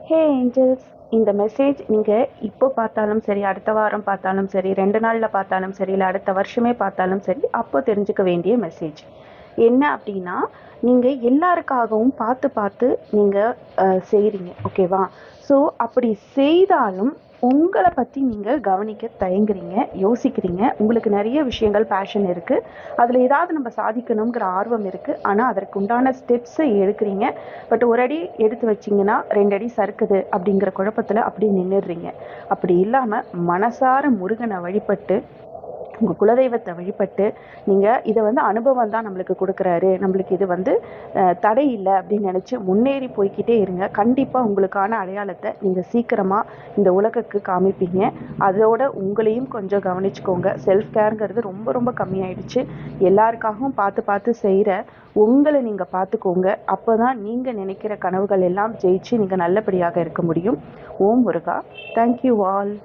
ஹே Angeles, இந்த message நீங்கள் இப்போ பார்த்தாலும் சரி, அடுத்த வாரம் பார்த்தாலும் சரி, 2 நாளில் பார்த்தாலும் சரி, இல்லை அடுத்த வருஷமே பார்த்தாலும் சரி, அப்போ தெரிஞ்சுக்க வேண்டிய மெசேஜ் என்ன அப்படின்னா, நீங்கள் எல்லாருக்காகவும் பார்த்து பார்த்து நீங்கள் செய்கிறீங்க. ஓகேவா? ஸோ அப்படி செய்தாலும் உங்களை பற்றி நீங்கள் கவனிக்க தயங்குறீங்க, யோசிக்கிறீங்க. உங்களுக்கு நிறைய விஷயங்கள் பேஷன் இருக்குது, அதில் ஏதாவது நம்ம சாதிக்கணுங்கிற ஆர்வம் இருக்குது. ஆனால் அதற்கு உண்டான ஸ்டெப்ஸை எடுக்கிறீங்க. பட் ஒரு அடி எடுத்து வச்சிங்கன்னா 2 அடி சறுக்குது அப்படிங்கிற குழப்பத்தில் அப்படி நின்றுடுறீங்க. அப்படி இல்லாமல் மனசார முருகனை வழிபட்டு, உங்கள் குலதெய்வத்தை வழிபட்டு, நீங்கள் இதை அனுபவம் தான் நம்மளுக்கு கொடுக்குறாரு, நம்மளுக்கு இது தடை இல்லை அப்படின்னு நினச்சி முன்னேறி போய்கிட்டே இருங்க. கண்டிப்பாக உங்களுக்கான அடையாளத்தை நீங்கள் சீக்கிரமாக இந்த உலகுக்கு காமிப்பீங்க. அதோட உங்களையும் கொஞ்சம் கவனிச்சுக்கோங்க. செல்ஃப் கேருங்கிறது ரொம்ப ரொம்ப கம்மியாயிடுச்சு. எல்லாருக்காகவும் பார்த்து பார்த்து செய்கிற உங்களை நீங்கள் பார்த்துக்கோங்க. அப்போ தான் நீங்கள் நினைக்கிற கனவுகள் எல்லாம் ஜெயிச்சு நீங்கள் நல்லபடியாக இருக்க முடியும். ஓம் முருகா. Thank you all.